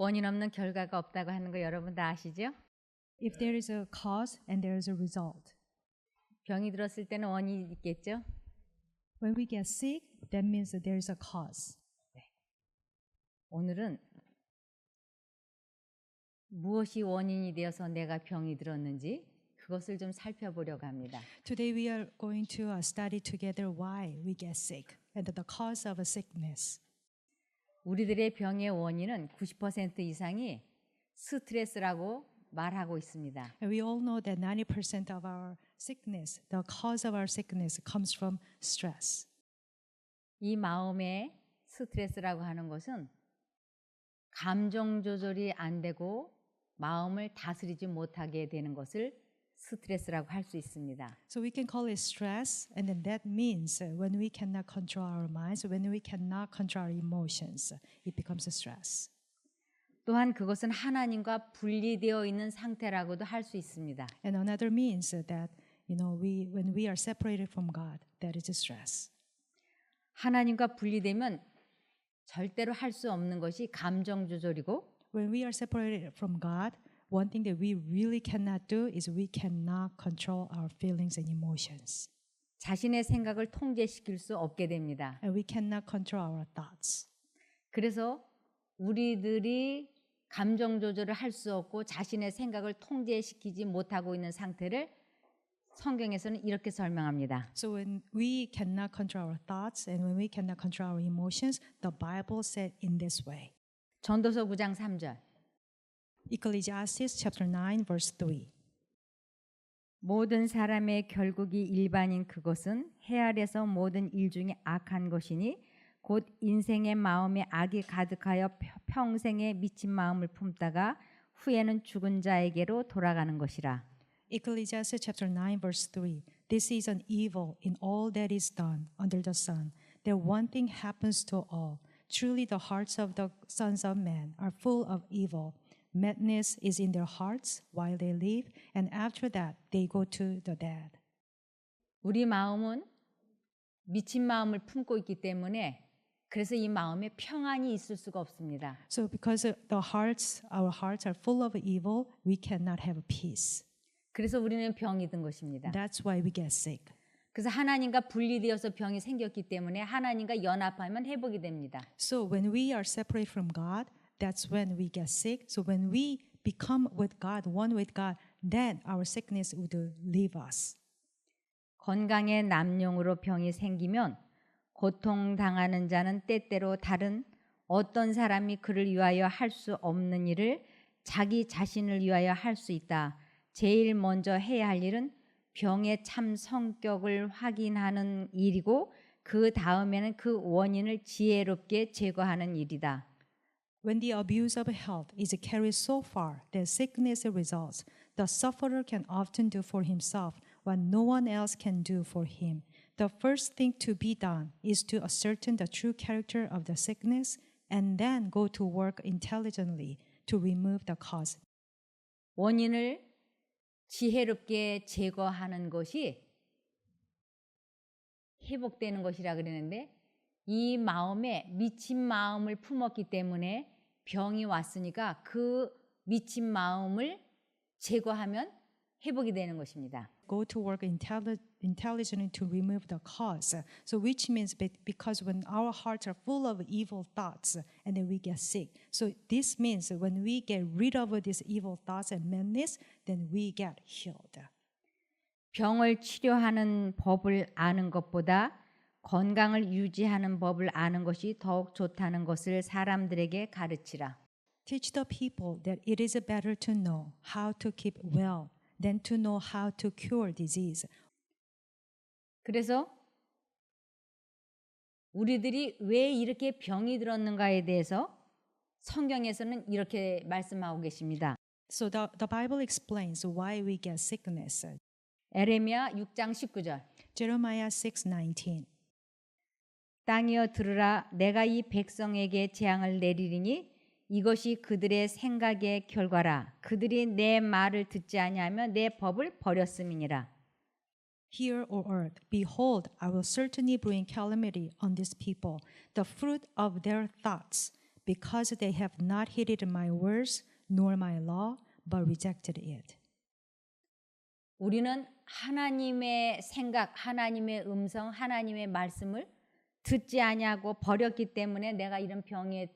원인 없는 결과가 없다고 하는 거 여러분 다 아시죠? If there is a cause and there is a result. 병이 들었을 때는 원인이 있겠죠? When we get sick, that means that there is a cause. 오늘은 무엇이 원인이 되어서 내가 병이 들었는지 그것을 좀 살펴보려고 합니다. Today we are going to study together why we get sick and the cause of a sickness. 우리들의 병의 원인은 90% 이상이 스트레스라고 말하고 있습니다. And we all know that 90% of our sickness, the cause of our sickness comes from stress. 이 마음의 스트레스라고 하는 것은 감정 조절이 안 되고 마음을 다스리지 못하게 되는 것을 스트레스라고 할 수 있습니다. So we can call it stress, and then that means when we cannot control our minds, when we cannot control our emotions, it becomes a stress. 또한 그것은 하나님과 분리되어 있는 상태라고도 할 수 있습니다. And another means that when we are separated from God, that is a stress. 하나님과 분리되면 절대로 할 수 없는 것이 감정 조절이고 When we are separated from God, one thing that we really cannot do is we cannot control our feelings and emotions. 자신의 생각을 통제시킬 수 없게 됩니다. And we cannot control our thoughts. 그래서 우리들이 감정 조절을 할 수 없고 자신의 생각을 통제시키지 못하고 있는 상태를 성경에서는 이렇게 설명합니다. So when we cannot control our thoughts and when we cannot control our emotions, the Bible said in this way. 전도서 9장 3절. Ecclesiastes chapter 9 verse 3. 모든 사람의 결국이 일반인 그것은 해 아래서 모든 일 중에 악한 것이니 곧 인생의 마음에 악이 가득하여 평생에 미친 마음을 품다가 후에는 죽은 자에게로 돌아가는 것이라. Ecclesiastes chapter 9 verse 3. This is an evil in all that is done under the sun, that one thing happens to all. Truly the hearts of the sons of men are full of evil. Madness is in their hearts while they live, and after that they go to the dead. 우리 마음은 미친 마음을 품고 있기 때문에 그래서 이 마음에 평안이 있을 수가 없습니다. So because our hearts are full of evil, we cannot have peace. 그래서 우리는 병이 든 것입니다. That's why we get sick. 그래서 하나님과 분리되어서 병이 생겼기 때문에 하나님과 연합하면 회복이 됩니다. So when we are separated from God, that's when we get sick. So when we become with God, one with God, then our sickness would leave us. 건강의 남용으로 병이 생기면 고통당하는 자는 때때로 다른 어떤 사람이 그를 위하여 할 수 없는 일을 자기 자신을 위하여 할 수 있다. 제일 먼저 해야 할 일은 병의 참 성격을 확인하는 일이고 그 다음에는 그 원인을 지혜롭게 제거하는 일이다. When the abuse of health is carried so far that sickness results, the sufferer can often do for himself what no one else can do for him. The first thing to be done is to ascertain the true character of the sickness and then go to work intelligently to remove the cause. 원인을 지혜롭게 제거하는 것이 회복되는 것이라 그러는데 이 마음에 미친 마음을 품었기 때문에 병이 왔으니까 그 미친 마음을 제거하면 회복이 되는 것입니다. Go to work intelligently to remove the cause. So which means because when our hearts are full of evil thoughts and then we get sick. So this means when we get rid of these evil thoughts and madness, then we get healed. 병을 치료하는 법을 아는 것보다 건강을 유지하는 법을 아는 것이 더욱 좋다는 것을 사람들에게 가르치라. Teach the people that it is better to know how to keep well than to know how to cure disease. 그래서 우리들이 왜 이렇게 병이 들었는가에 대해서 성경에서는 이렇게 말씀하고 계십니다. So the Bible explains why we get sickness. 에레미야 6장 19절. Jeremiah 6:19. 땅이여 들으라 내가 이 백성에게 재앙을 내리리니 이것이 그들의 생각의 결과라. 그들이 내 말을 듣지 아니하며 내 법을 버렸음이니라. Hear, O earth, behold, I will certainly bring calamity on this people, the fruit of their thoughts, because they have not heeded my words nor my law, but rejected it. 우리는 하나님의 생각, 하나님의 음성, 하나님의 말씀을 듣지 아니하고 버렸기 때문에 내가 이런 병에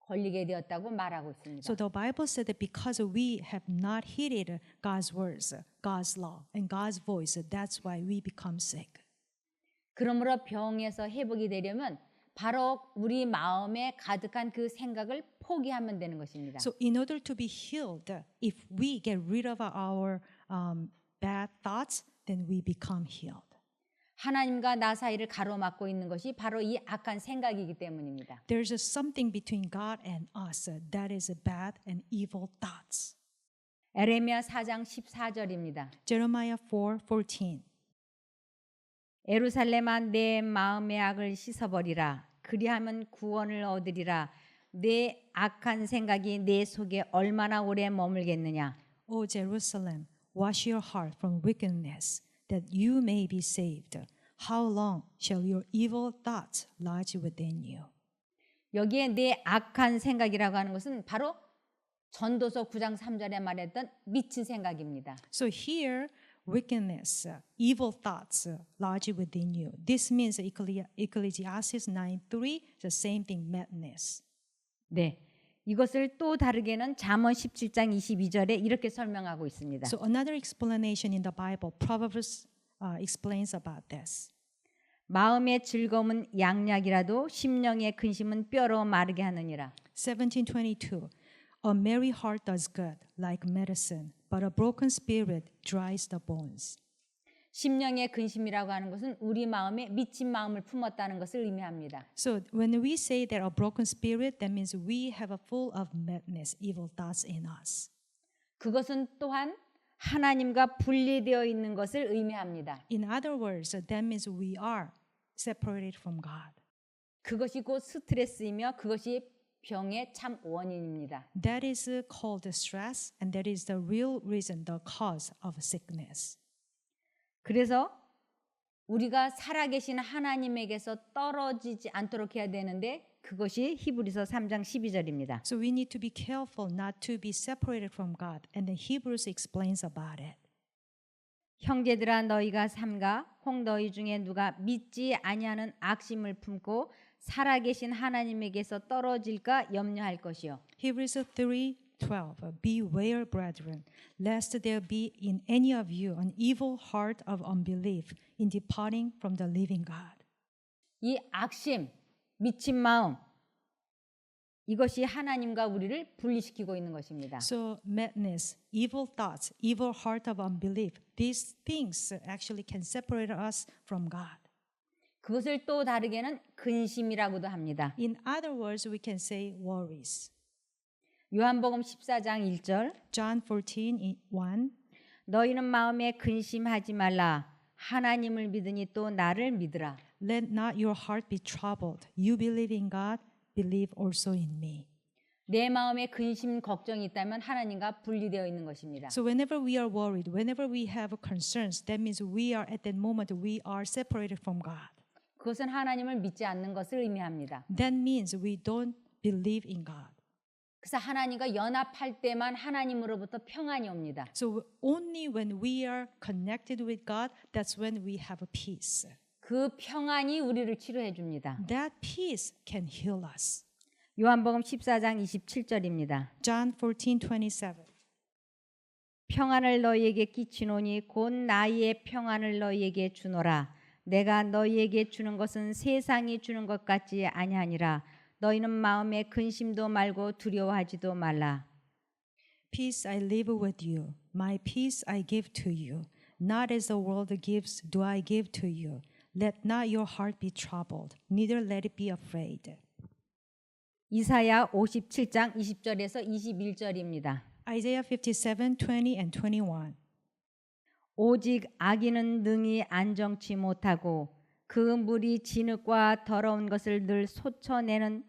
걸리게 되었다고 말하고 있습니다. So the Bible said that because we have not heeded God's words, God's law, and God's voice, that's why we become sick. 그러므로 병에서 회복이 되려면 바로 우리 마음에 가득한 그 생각을 포기하면 되는 것입니다. So in order to be healed, if we get rid of our bad thoughts, then we become healed. 하나님과 나 사이를 가로막고 있는 것이 바로 이 악한 생각이기 때문입니다. There's something between God and us that is bad and evil thoughts. 에레미야 4장 14절입니다. Jeremiah 4:14. 예루살렘아 내 마음의 악을 씻어버리라. 그리하면 구원을 얻으리라. 내 악한 생각이 내 속에 얼마나 오래 머물겠느냐. O Jerusalem, wash your heart from wickedness, that you may be saved. How long shall your evil thoughts lodge within you? 여기에 내 악한 생각이라고 하는 것은 바로 전도서 9장 3절에 말했던 미친 생각입니다. So here, wickedness, evil thoughts lodge within you. This means Ecclesiastes 9:3, the same thing, madness. 네. 이것을 또 다르게는 잠언 17장 22절에 이렇게 설명하고 있습니다. So another explanation in the Bible, Proverbs explains about this. 마음의 즐거움은 양약이라도 심령의 근심은 뼈로 마르게 하느니라. 17:22. A merry heart does good, like medicine, but a broken spirit dries the bones. 심령의 근심이라고 하는 것은 우리 마음에 미친 마음을 품었다는 것을 의미합니다. So when we say that a broken spirit, that means we have a full of madness, evil thoughts in us. 그것은 또한 하나님과 분리되어 있는 것을 의미합니다. In other words, that means we are separated from God. 그것이 곧 스트레스이며 그것이 병의 참 원인입니다. That is called stress, and that is the real reason, the cause of sickness. 그래서 우리가 살아계신 하나님에게서 떨어지지 않도록 해야 되는데 그것이 히브리서 3장 12절입니다. So we need to be careful not to be separated from God, and then Hebrews explains about it. 형제들아 너희가 삼가 혹 너희 중에 누가 믿지 아니하는 악심을 품고 살아계신 하나님에게서 떨어질까 염려할 것이요. Hebrews 3:12. Beware, brethren, lest there be in any of you an evil heart of unbelief in departing from the living God. 이 악심, 미친 마음 이것이 하나님과 우리를 분리시키고 있는 것입니다. So madness, evil thoughts, evil heart of unbelief, these things actually can separate us from God. 그것을 또 다르게는 근심이라고도 합니다. In other words, we can say worries. 요한복음 14장 1절 John 14:1. 너희는 마음에 근심하지 말라. 하나님을 믿으니 또 나를 믿으라. Let not your heart be troubled. You believe in God, believe also in me. 내 마음에 근심 걱정이 있다면 하나님과 분리되어 있는 것입니다. So whenever we are worried, whenever we have concerns, that means we are at that moment we are separated from God. 그것은 하나님을 믿지 않는 것을 의미합니다. That means we don't believe in God. 그래서 하나님과 연합할 때만 하나님으로부터 평안이 옵니다. So only when we are connected with God, that's when we have a peace. 그 평안이 우리를 치료해 줍니다. That peace can heal us. 요한복음 14장 27절입니다. John 14:27. 평안을 너희에게 끼치노니 곧 나의 평안을 너희에게 주노라. 내가 너희에게 주는 것은 세상이 주는 것 같지 아니하니라. 너희는 마음에 근심도 말고 두려워하지도 말라. Peace I live with you. My peace I give to you. Not as the world gives do I give to you. Let not your heart be troubled, neither let it be afraid. 이사야 57장 20절에서 21절입니다. Isaiah 57:20 and 21. 오직 악인은 능히 안정치 못하고 그 물이 진흙과 더러운 것을 늘 솟쳐내는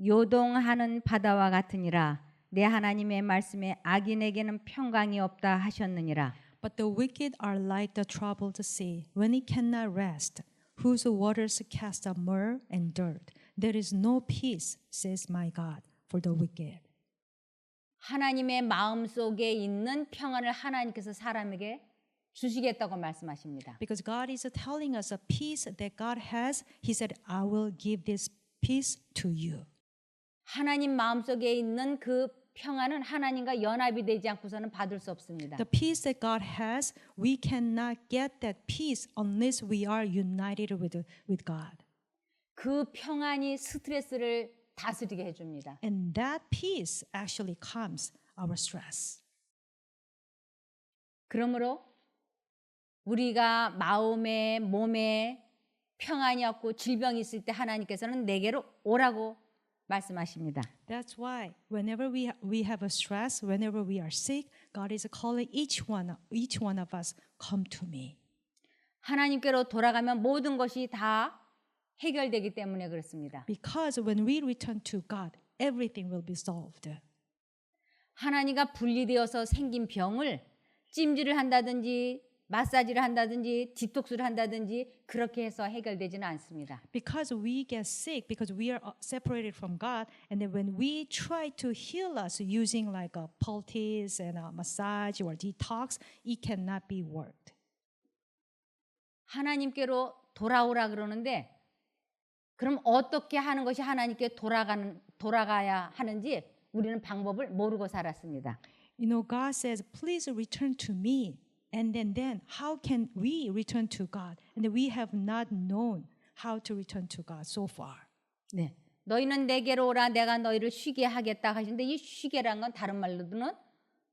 요동하는 바다와 같으니라. 내 하나님의 말씀에 악인에게는 평강이 없다 하셨느니라. But the wicked are like the troubled sea, when it cannot rest, whose waters cast up myrrh and dirt. There is no peace, says my God, for the wicked. 하나님의 마음속에 있는 평안을 하나님께서 사람에게 주시겠다고 말씀하십니다. Because God is telling us a peace that God has. He said, I will give this peace to you. 하나님 마음속에 있는 그 평안은 하나님과 연합이 되지 않고서는 받을 수 없습니다. The peace that God has, we cannot get that peace unless we are united with God. 그 평안이 스트레스를 다스리게 해줍니다. And that peace actually calms our stress. 그러므로 우리가 마음에 몸에 평안이 없고 질병이 있을 때 하나님께서는 내게로 오라고 말씀하십니다. That's why whenever we have a stress, whenever we are sick, God is calling each one of us, come to me. 하나님께로 돌아가면 모든 것이 다 해결되기 때문에 그렇습니다. Because when we return to God, everything will be solved. 하나님과 분리되어서 생긴 병을 찜질을 한다든지 마사지를 한다든지 디톡스를 한다든지 그렇게 해서 해결되지는 않습니다. Because we get sick, because we are separated from God, and then when we try to heal us using like a poultice and a massage or detox, it cannot be worked. 하나님께로 돌아오라 그러는데 그럼 어떻게 하는 것이 하나님께 돌아가야 하는지 우리는 방법을 모르고 살았습니다. You know, God says, please return to me. And then how can we return to God? And we have not known how to return to God so far. 네. 너희는 내게로 오라 내가 너희를 쉬게 하겠다 하시는데 이 쉬게라는 건 다른 말로는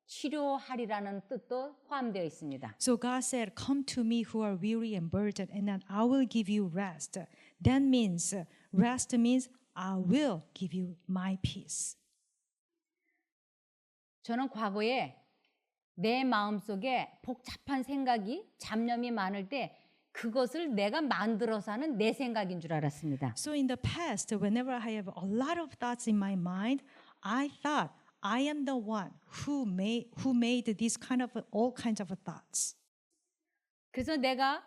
치료하리라는 뜻도 포함되어 있습니다. So God said, come to me who are weary and burdened, and then I will give you rest. That means, rest means I will give you my peace. 저는 과거에 내 마음속에 복잡한 생각이 잡념이 많을 때 그것을 내가 만들어서 하는 내 생각인 줄 알았습니다. So in the past, whenever I have a lot of thoughts in my mind, I thought I am the one who made this kind of all kinds of thoughts. 그래서 내가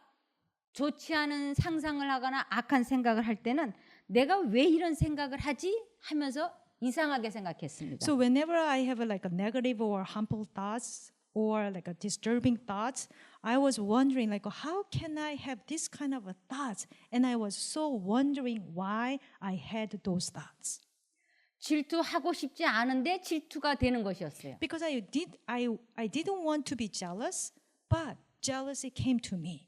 좋지 않은 상상을 하거나 악한 생각을 할 때는 내가 왜 이런 생각을 하지 하면서 이상하게 생각했습니다. So whenever I have like a negative or harmful thoughts or like a disturbing thoughts, I was wondering like how can I have this kind of thoughts? And I was so wondering why I had those thoughts. 질투하고 싶지 않은데 질투가 되는 것이었어요. Because I didn't want to be jealous, but jealousy came to me.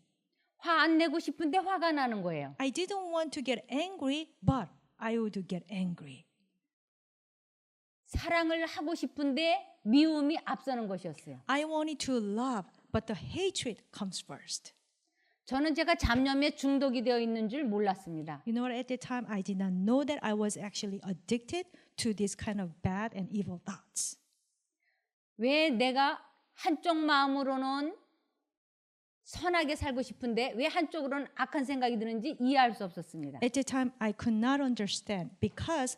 화 안 내고 싶은데 화가 나는 거예요. I didn't want to get angry, but I would get angry. 사랑을 하고 싶은데 미움이 앞서는 것이었어요. I wanted to love, but the hatred comes first. 저는 제가 잡념에 중독이 되어 있는 줄 몰랐습니다. You know what? At the time, I did not know that I was actually addicted to this kind of bad and evil thoughts. 왜 내가 한쪽 마음으로는 선하게 살고 싶은데 왜 한쪽으로는 악한 생각이 드는지 이해할 수 없었습니다. At the time, I could not understand because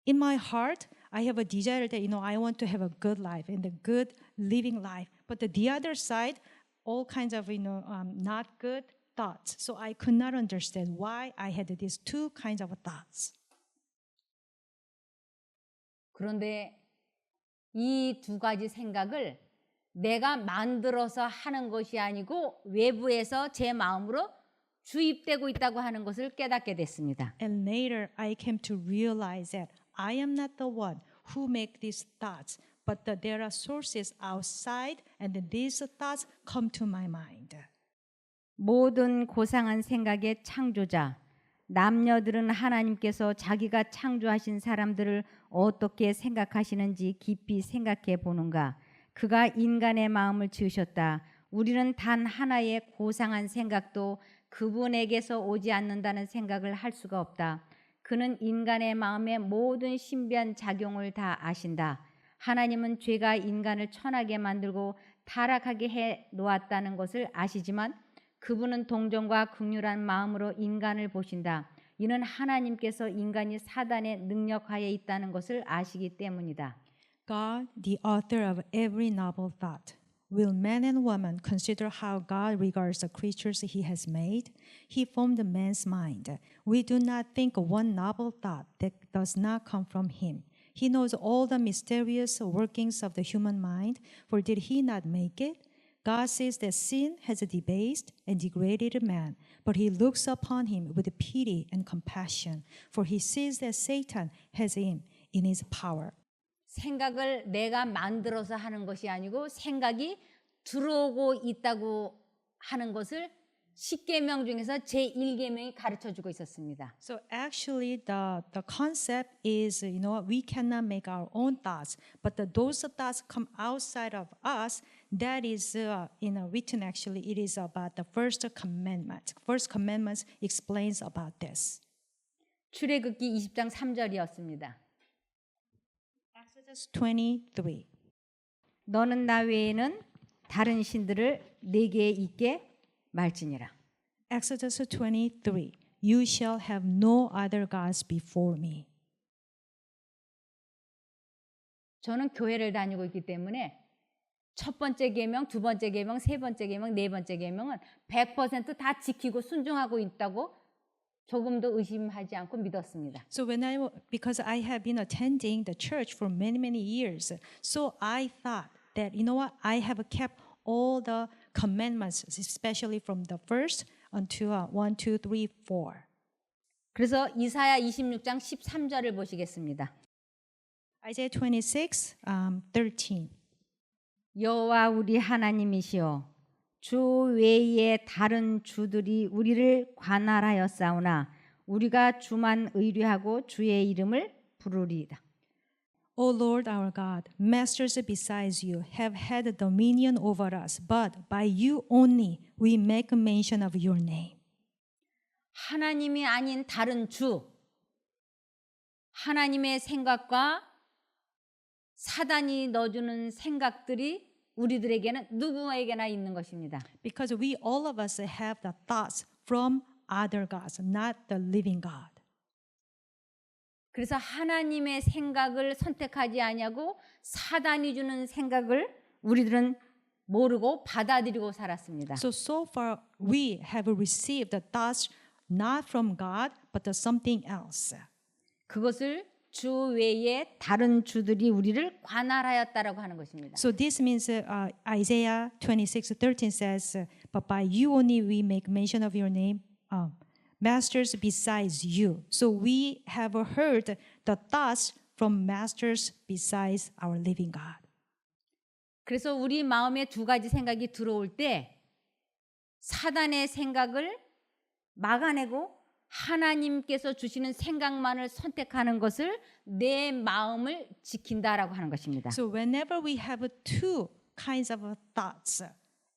in my heart, I have a desire that, I want to have a good life and a good living life. But the other side, all kinds of, not good thoughts. So I could not understand why I had these two kinds of thoughts. 그런데 이 두 가지 생각을 내가 만들어서 하는 것이 아니고 외부에서 제 마음으로 주입되고 있다고 하는 것을 깨닫게 됐습니다. And later, I came to realize that I am not the one who make these thoughts, but that there are sources outside, and that these thoughts come to my mind. 모든 고상한 생각의 창조자, 남녀들은 하나님께서 자기가 창조하신 사람들을 어떻게 생각하시는지 깊이 생각해 보는가. 그가 인간의 마음을 지으셨다. 우리는 단 하나의 고상한 생각도 그분에게서 오지 않는다는 생각을 할 수가 없다. 그는 인간의 마음의 모든 신비한 작용을 다 아신다. 하나님은 죄가 인간을 천하게 만들고 타락하게 해 놓았다는 것을 아시지만 그분은 동정과 긍휼한 마음으로 인간을 보신다. 이는 하나님께서 인간이 사단의 능력하에 있다는 것을 아시기 때문이다. God, the author of every noble thought, will man and woman consider how God regards the creatures he has made? He formed man's mind. We do not think one noble thought that does not come from him. He knows all the mysterious workings of the human mind, for did he not make it? God says that sin has debased and degraded man, but he looks upon him with pity and compassion, for he sees that Satan has him in his power. 생각을 내가 만들어서 하는 것이 아니고 생각이 들어오고 있다고 하는 것을 10계명 중에서 제1계명이 가르쳐주고 있었습니다. So actually the concept is, we cannot make our own thoughts, but those thoughts come outside of us. That is written actually, it is about the first commandment. First commandment explains about this. 출애굽기 20장 3절이었습니다. Exodus 23. 너는 나 외에는 다른 신들을 내게 있게 말지니라. Exodus 23. You shall have no other gods before me. 저는 교회를 다니고 있기 때문에 첫 번째 계명, 두 번째 계명, 세 번째 계명, 네 번째 계명은 100%다 지키고 순종하고 있다고 조금도 의심하지 않고 믿었습니다. So because I have been attending the church for many years, so I thought that, I have kept all the commandments, especially from the first until 1, 2, 3, 4. 그래서 이사야 26장 13절을 보시겠습니다. Isaiah 26, 13. 여호와 우리 하나님이시여 주 외에 다른 주들이 우리를 관할하였사오나 우리가 주만 의뢰하고 주의 이름을 부르리이다. O Lord our God, masters besides you have had dominion over us, but by you only we make mention of your name. 하나님이 아닌 다른 주, 하나님의 생각과 사단이 넣어주는 생각들이 우리들에게는 누구에게나 있는 것입니다. Because we all of us have the thoughts from other gods, not the living God. 그래서 하나님의 생각을 선택하지 아니하고 사단이 주는 생각을 우리들은 모르고 받아들이고 살았습니다. So far we have received the thoughts not from God, but something else. 그것을 주 외에 다른 주들이 우리를 관할하였다라고 하는 것입니다. So this means Isaiah 26:13 says, "But by you only we make mention of your name, masters besides you." So we have heard the thoughts from masters besides our living God. 그래서 우리 마음에 두 가지 생각이 들어올 때 사단의 생각을 막아내고 하나님께서 주시는 생각만을 선택하는 것을 내 마음을 지킨다라고 하는 것입니다. So whenever we have two kinds of thoughts,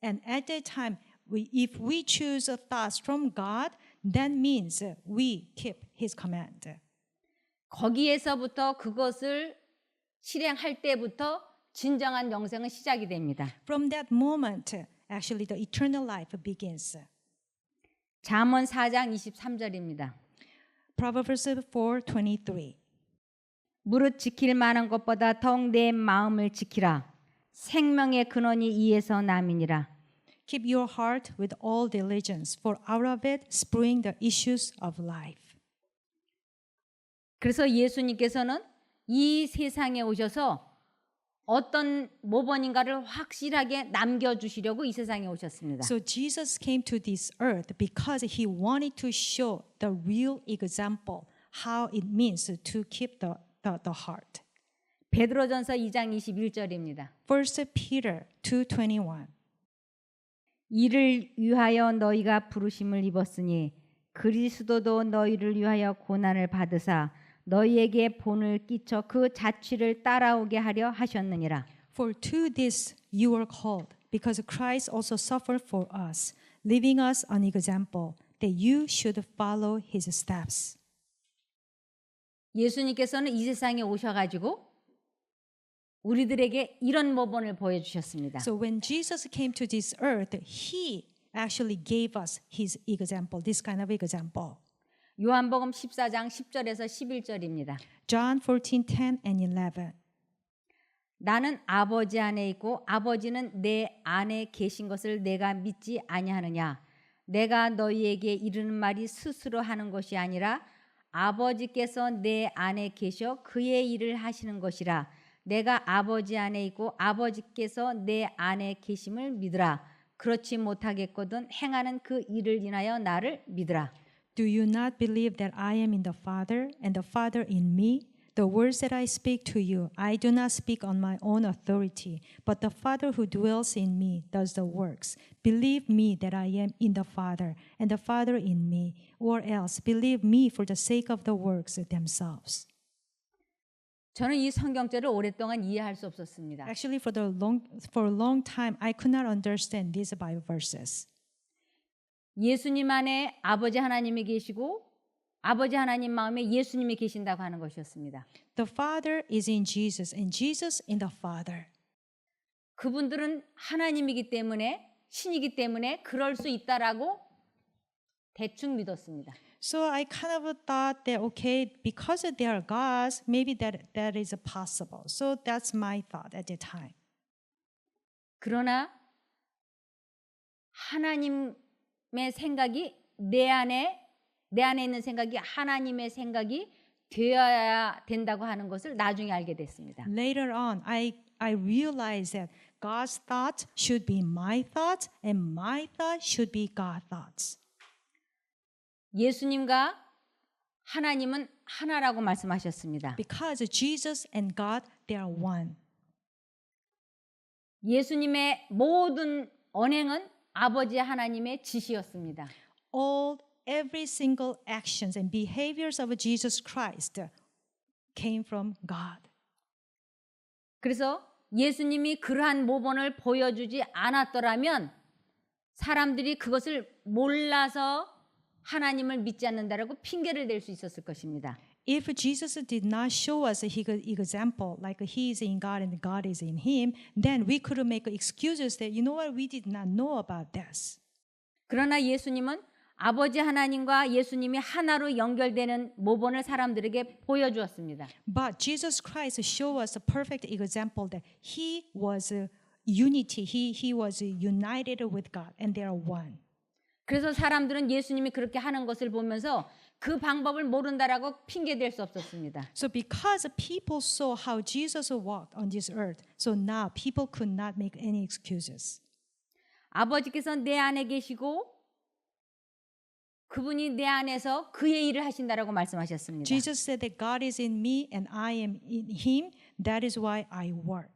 and at that time, if we choose thoughts from God, that means we keep His command. 거기에서부터 그것을 실행할 때부터 진정한 영생은 시작이 됩니다. From that moment, actually, the eternal life begins. 잠언 4장 23절입니다. Proverbs 4:23. 무릇 지킬 만한 것보다 더욱 내 마음을 지키라. 생명의 근원이 이에서 남이니라. Keep your heart with all diligence, for out of it spring the issues of life. 그래서 예수님께서는 이 세상에 오셔서 어떤 모범인가를 확실하게 남겨주시려고 이 세상에 오셨습니다. So Jesus came to this earth because he wanted to show the real example how it means to keep the heart. 베드로전서 2장 21절입니다. 1 Peter 2:21. 이를 위하여 너희가 부르심을 입었으니 그리스도도 너희를 위하여 고난을 받으사 너희에게 본을 끼쳐 그 자취를 따라오게 하려 하셨느니라. For to this you are called, because Christ also suffered for us, leaving us an example that you should follow his steps. 예수님께서는 이 세상에 오셔가지고 우리들에게 이런 모범을 보여주셨습니다. So when Jesus came to this earth, he actually gave us his example, this kind of example. 요한복음 14장 10절에서 11절입니다. John 14:10 and 11. 나는 아버지 안에 있고 아버지는 내 안에 계신 것을 내가 믿지 아니하느냐. 내가 너희에게 이르는 말이 스스로 하는 것이 아니라 아버지께서 내 안에 계셔 그의 일을 하시는 것이라. 내가 아버지 안에 있고 아버지께서 내 안에 계심을 믿으라. 그렇지 못하겠거든 행하는 그 일을 인하여 나를 믿으라. Do you not believe that I am in the Father and the Father in me? The words that I speak to you, I do not speak on my own authority, but the Father who dwells in me does the works. Believe me that I am in the Father and the Father in me, or else believe me for the sake of the works themselves. 저는 이 성경절을 오랫동안 이해할 수 없었습니다. Actually, for a long time, I could not understand these Bible verses. 예수님 안에 아버지 하나님이 계시고 아버지 하나님 마음에 예수님이 계신다고 하는 것이었습니다. The Father is in Jesus and Jesus in the Father. 그분들은 하나님이기 때문에 신이기 때문에 그럴 수 있다라고 대충 믿었습니다. So I kind of thought that okay, because they are gods, maybe that is possible. So that's my thought at the time. 그러나 하나님의 생각이 내 안에 있는 생각이 하나님의 생각이 되어야 된다고 하는 것을 나중에 알게 됐습니다. Later on, I realized that God's thoughts should be my thoughts and my thoughts should be God's thoughts. 예수님과 하나님은 하나라고 말씀하셨습니다. Because Jesus and God, they are one. 예수님의 모든 언행은 아버지 하나님의 지시였습니다. Every single actions and behaviors of Jesus Christ came from God. 그래서 예수님이 그러한 모범을 보여주지 않았더라면 사람들이 그것을 몰라서 하나님을 믿지 않는다라고 핑계를 댈 수 있었을 것입니다. If Jesus did not show us his example, like he is in God and God is in him, then we could make excuses that, you know what, we did not know about this. 그러나 예수님은 아버지 하나님과 예수님이 하나로 연결되는 모범을 사람들에게 보여주었습니다. But Jesus Christ showed us a perfect example that he was unity, he was united with God and they are one. 그래서 사람들은 예수님이 그렇게 하는 것을 보면서 그 방법을 모른다라고 핑계댈 수 없었습니다. So because people saw how Jesus walked on this earth, so now people could not make any excuses. 아버지께서 내 안에 계시고 그분이 내 안에서 그의 일을 하신다라고 말씀하셨습니다. Jesus said that God is in me and I am in him. That is why I work.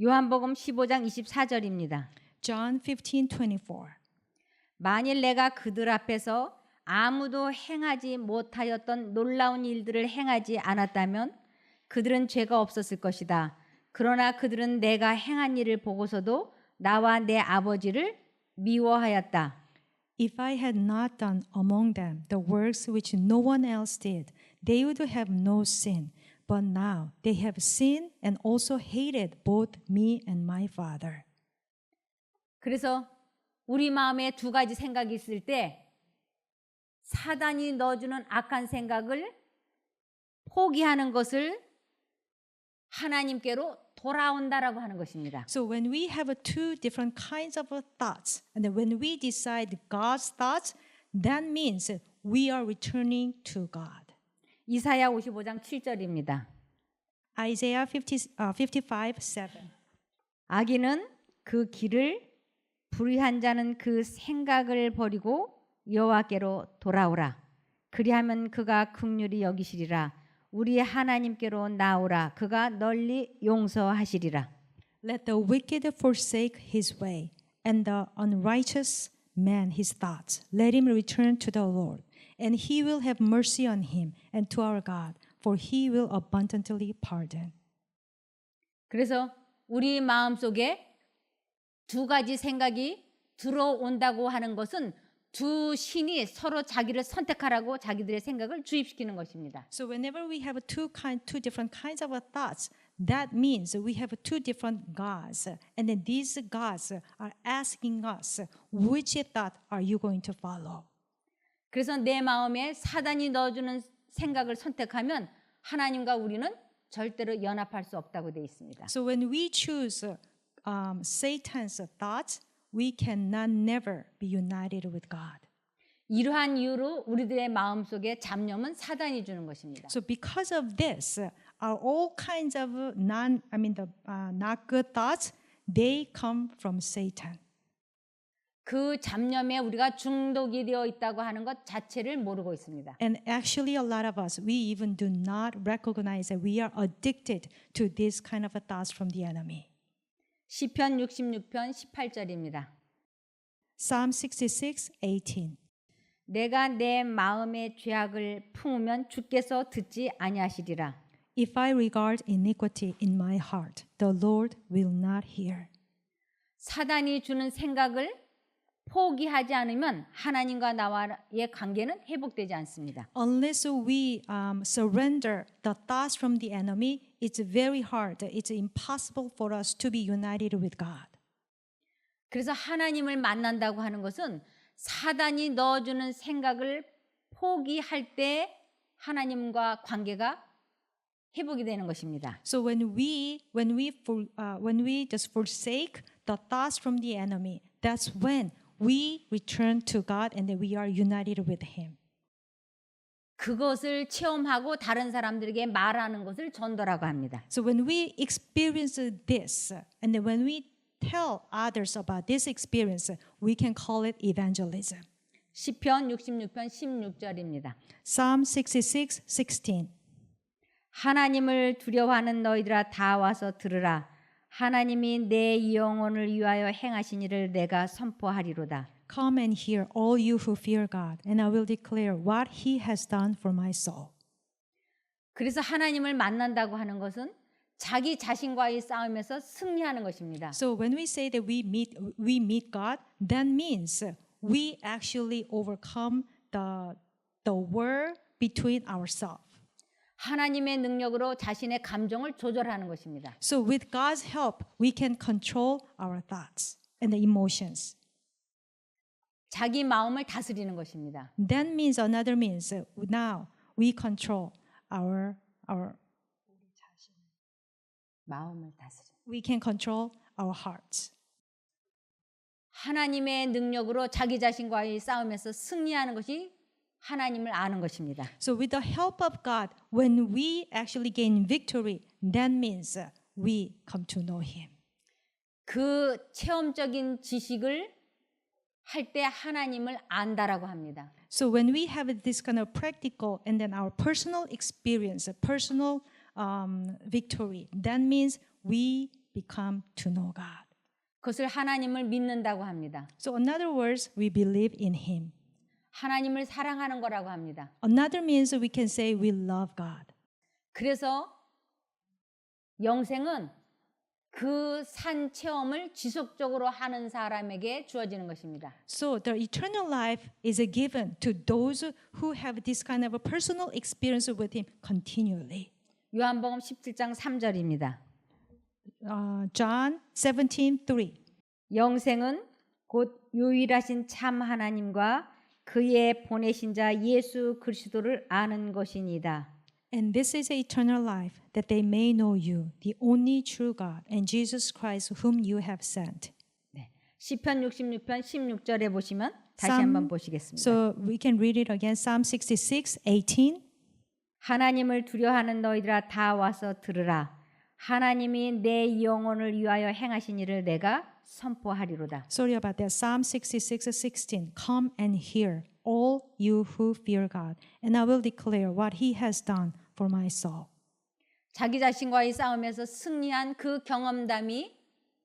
요한복음 15장 24절입니다. John 15:24. 만일 내가 그들 앞에서 아무도 행하지 못하였던 놀라운 일들을 행하지 않았다면 그들은 죄가 없었을 것이다. 그러나 그들은 내가 행한 일을 보고서도 나와 내 아버지를 미워하였다. If I had not done among them the works which no one else did, they would have no sin. But now they have sinned and also hated both me and my Father. 그래서 우리 마음에 두 가지 생각이 있을 때 사단이 넣어주는 악한 생각을 포기하는 것을 하나님께로 돌아온다라고 하는 것입니다. So when we have two different kinds of thoughts, and when we decide God's thoughts, that means we are returning to God. 이사야 55장 7절입니다. Isaiah 55:7. 악인은 그 길을 불의한 자는 그 생각을 버리고 여호와께로 돌아오라. 그리하면 그가 긍휼히 여기시리라. 우리 하나님께로 나오라. 그가 널리 용서하시리라. Let the wicked forsake his way, and the unrighteous man his thoughts. Let him return to the Lord, and he will have mercy on him and to our God, for he will abundantly pardon. 그래서 우리 마음속에 두 가지 생각이 들어온다고 하는 것은 두 신이 서로 자기를 선택하라고 자기들의 생각을 주입시키는 것입니다. So whenever we have two different kinds of thoughts, that means we have two different gods, and then these gods are asking us, which thought are you going to follow? 그래서 내 마음에 사단이 넣어주는 생각을 선택하면 하나님과 우리는 절대로 연합할 수 없다고 되어 있습니다. So when we choose Satan's thoughts, we cannot never be united with God. 이러한 이유로 우리들의 마음속에 잡념은 사단이 주는 것입니다. So because of this, all kinds of not good thoughts, they come from Satan. 그 잡념에 우리가 중독이 되어 있다고 하는 것 자체를 모르고 있습니다. And actually, a lot of us, we even do not recognize that we are addicted to this kind of thoughts from the enemy. 시편 66편 18절입니다. Psalm 66:18. 내가 내 마음의 죄악을 품으면 주께서 듣지 아니하시리라. If I regard iniquity in my heart, the Lord will not hear. 사단이 주는 생각을 포기하지 않으면 하나님과 나와의 관계는 회복되지 않습니다. Unless we surrender the thoughts from the enemy, it's very hard. It's impossible for us to be united with God. 그래서 하나님을 만난다고 하는 것은 사단이 넣어주는 생각을 포기할 때 하나님과 관계가 회복이 되는 것입니다. So when we just forsake the thoughts from the enemy, that's when we return to God and then we are united with Him. 그것을 체험하고 다른 사람들에게 말하는 것을 전도라고 합니다. So when we experience this, and then when we tell others about this experience, we can call it evangelism. 시편 66편 16절입니다. Psalm 66:16. 하나님을 두려워하는 너희들아 다 와서 들으라. 하나님이 내 영혼을 위하여 행하신 일을 내가 선포하리로다. Come and hear, all you who fear God, and I will declare what He has done for my soul. 그래서 하나님을 만난다고 하는 것은 자기 자신과의 싸움에서 승리하는 것입니다. So when we say that we meet God, that means we actually overcome the war between ourselves. 하나님의 능력으로 자신의 감정을 조절하는 것입니다. So with God's help, we can control our thoughts and the emotions. 자기 마음을 다스리는 것입니다. That means another means now we control our 마음을 다스리는. we can control our hearts. 하나님의 능력으로 자기 자신과의 싸움에서 승리하는 것이 하나님을 아는 것입니다. So with the help of God, when we actually gain victory, that means we come to know Him. 그 체험적인 지식을 할 때 하나님을 안다라고 합니다. So when we have this kind of practical and then our personal experience, a personal victory, that means we become to know God. 그것을 하나님을 믿는다고 합니다. So in other words, we believe in Him. 하나님을 사랑하는 거라고 합니다. Another means we can say we love God. 그래서 영생은 그 산 체험을 지속적으로 하는 사람에게 주어지는 것입니다. So the eternal life is given to those who have this kind of a personal experience with Him continually. 요한복음 17장 3절입니다. John 17:3. 영생은 곧 유일하신 참 하나님과 그의 보내신 자 예수 그리스도를 아는 것이니이다. And this is eternal life, that they may know you, the only true God, and Jesus Christ whom you have sent. 네. 시편 66편 16절에 보시면 다시 Psalm- 한번 보시겠습니다. So we can read it again. Psalm 66:18. 하나님을 두려워하는 너희들아 다 와서 들으라. 하나님이 내 영혼을 위하여 행하신 일을 내가 선포하리로다. Sorry about that. Psalm 66:16. Come and hear, all you who fear God, and I will declare what He has done for my soul. 자기 자신과의 싸움에서 승리한 그 경험담이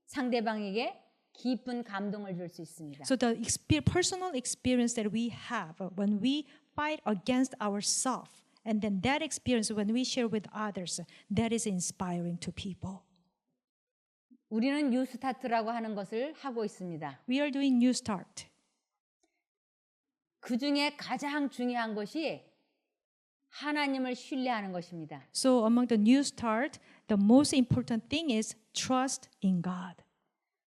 상대방에게 깊은 감동을 줄 수 있습니다. So the personal experience that we have when we fight against ourselves, and then that experience when we share with others, that is inspiring to people. 우리는 뉴스타트라고 하는 것을 하고 있습니다. We are doing New Start. 그 중에 가장 중요한 것이 하나님을 신뢰하는 것입니다. So among the New Start, the most important thing is trust in God.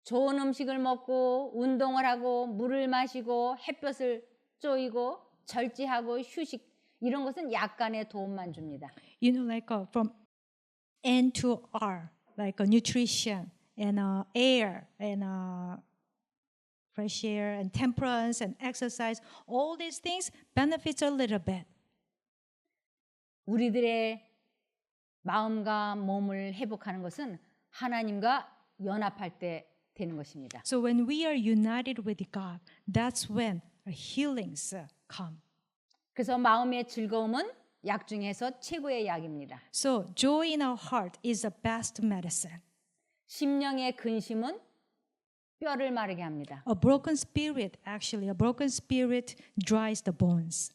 좋은 음식을 먹고 운동을 하고 물을 마시고 햇볕을 쬐이고 절제하고 휴식 이런 것은 약간의 도움만 줍니다. You know, like from N to R, like nutrition and air and fresh air and temperance and exercise, all these things benefits a little bit. 우리들의 마음과 몸을 회복하는 것은 하나님과 연합할 때 되는 것입니다. So when we are united with God, that's when our healings come. 그래서 마음의 즐거움은 약 중에서 최고의 약입니다. So joy in our heart is the best medicine. 심령의 근심은 뼈를 마르게 합니다. A broken spirit dries the bones.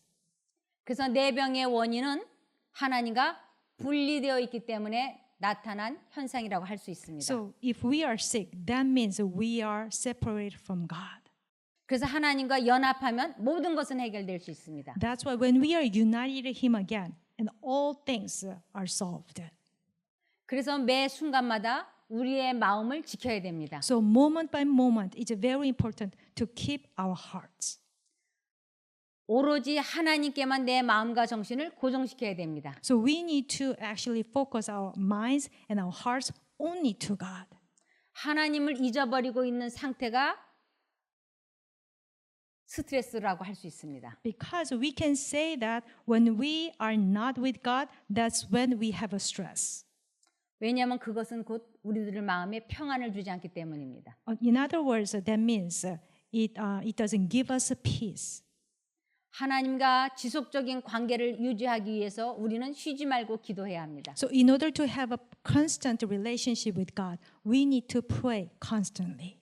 그래서 내 병의 원인은 하나님과 분리되어 있기 때문에 나타난 현상이라고 할 수 있습니다. So if we are sick, that means we are separated from God. 그래서 하나님과 연합하면 모든 것은 해결될 수 있습니다. That's why when we are united with Him again, and all things are solved. 그래서 매 순간마다 우리의 마음을 지켜야 됩니다. So moment by moment, it's very important to keep our hearts. 오로지 하나님께만 내 마음과 정신을 고정시켜야 됩니다. So we need to actually focus our minds and our hearts only to God. 하나님을 잊어버리고 있는 상태가 스트레스라고 할 수 있습니다. Because we can say that when we are not with God, that's when we have a stress. 왜냐하면 그것은 곧 우리들의 마음에 평안을 주지 않기 때문입니다. In other words, that means it doesn't give us a peace. 하나님과 지속적인 관계를 유지하기 위해서 우리는 쉬지 말고 기도해야 합니다. So in order to have a constant relationship with God, we need to pray constantly.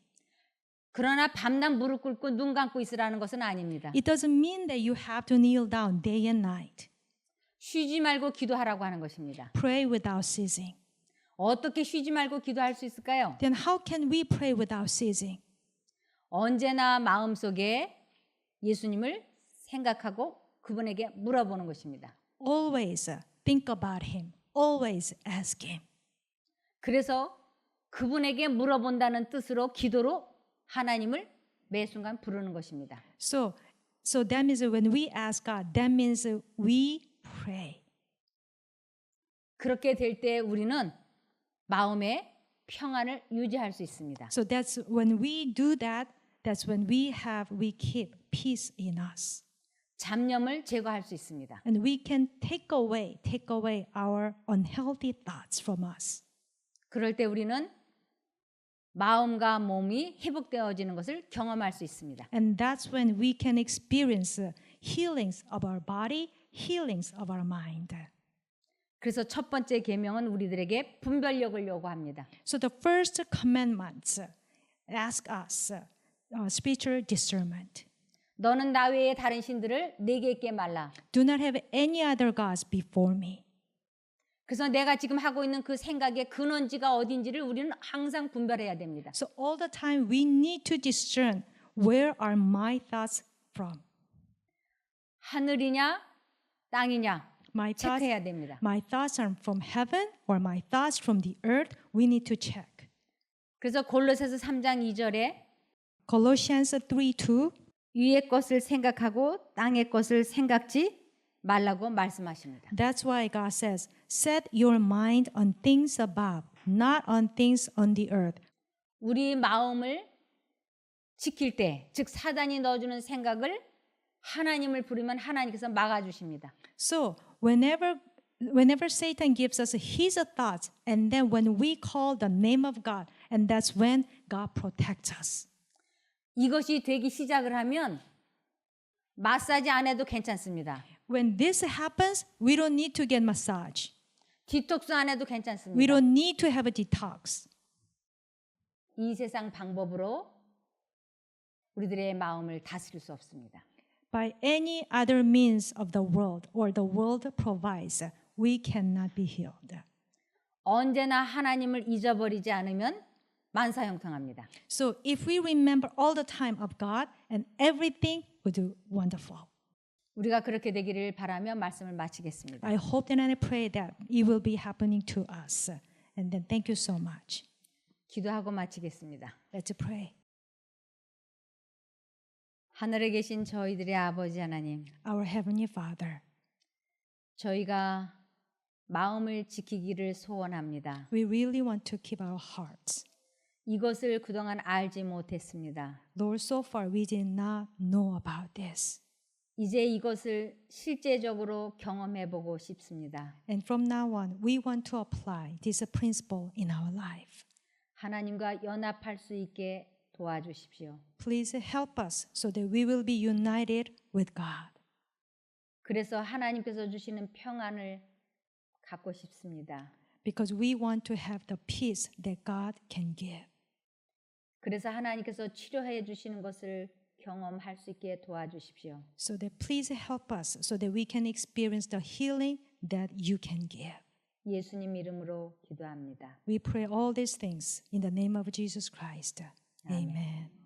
그러나 밤낮 무릎 꿇고 눈 감고 있으라는 것은 아닙니다. It doesn't mean that you have to kneel down day and night. 쉬지 말고 기도하라고 하는 것입니다. Pray without ceasing. 어떻게 쉬지 말고 기도할 수 있을까요? Then how can we pray without ceasing? 언제나 마음속에 예수님을 생각하고 그분에게 물어보는 것입니다. Always think about Him. Always ask Him. 그래서 그분에게 물어본다는 뜻으로 기도로 하나님을 매 순간 부르는 것입니다. So that means when we ask God, that means we pray. 그렇게 될 때 우리는 마음의 평안을 유지할 수 있습니다. So that's when we do that, that's when we keep peace in us. 잡념을 제거할 수 있습니다. And we can take away our unhealthy thoughts from us. 그럴 때 우리는 마음과 몸이 회복되어지는 것을 경험할 수 있습니다. And that's when we can experience healings of our body, healings of our mind. 그래서 첫 번째 계명은 우리들에게 분별력을 요구합니다. So the first commandments ask us spiritual discernment. 너는 나 외에 다른 신들을 내게 있게 말라. Do not have any other gods before me. 그래서 내가 지금 하고 있는 그 생각의 근원지가 어딘지를 우리는 항상 분별해야 됩니다. So all the time we need to discern where are my thoughts from. 하늘이냐 땅이냐 My thoughts, 체크해야 됩니다. my thoughts are from heaven or my thoughts from the earth. We need to check. 그래서 골로새서 3장 2절에 Colossians 3:2. 위의 것을 생각하고 땅의 것을 생각지 말라고 말씀하십니다. That's why God says, set your mind on things above, not on things on the earth. 우리 마음을 지킬 때, 즉 사단이 넣어주는 생각을 하나님을 부르면 하나님께서 막아주십니다. So whenever Satan gives us his thoughts, and then when we call the name of God, and that's when God protects us. 이것이 되기 시작을 하면 마사지 안 해도 괜찮습니다. When this happens, we don't need to get massage. 디톡스 안 해도 We 괜찮습니다. don't need to have a detox. 이 세상 방법으로 우리들의 마음을 다스릴 수 없습니다. By any other means of the world or the world provides, we cannot be healed. 언제나 하나님을 잊어버리지 않으면 만사형통합니다. So if we remember all the time of God, and everything will do wonderful. 우리가 그렇게 되기를 바라며 말씀을 마치겠습니다. I hope and I pray that it will be happening to us. And then thank you so much. 기도하고 마치겠습니다. Let's pray. 하늘에 계신 저희들의 아버지 하나님, Our Heavenly Father, 저희가 마음을 지키기를 소원합니다. we really want to keep our hearts. 이것을 그동안 알지 못했습니다. Lord, so far we did not know about this. 이제 이것을 실제적으로 경험해 보고 싶습니다. And from now on, we want to apply this principle in our life. 하나님과 연합할 수 있게 도와주십시오. Please help us so that we will be united with God. 그래서 하나님께서 주시는 평안을 갖고 싶습니다. Because we want to have the peace that God can give. 그래서 하나님께서 치료해 주시는 것을 경험할 수 있게 도와주십시오. So that please help us so that we can experience the healing that you can give. 예수님 이름으로 기도합니다. We pray all these things in the name of Jesus Christ. Amen.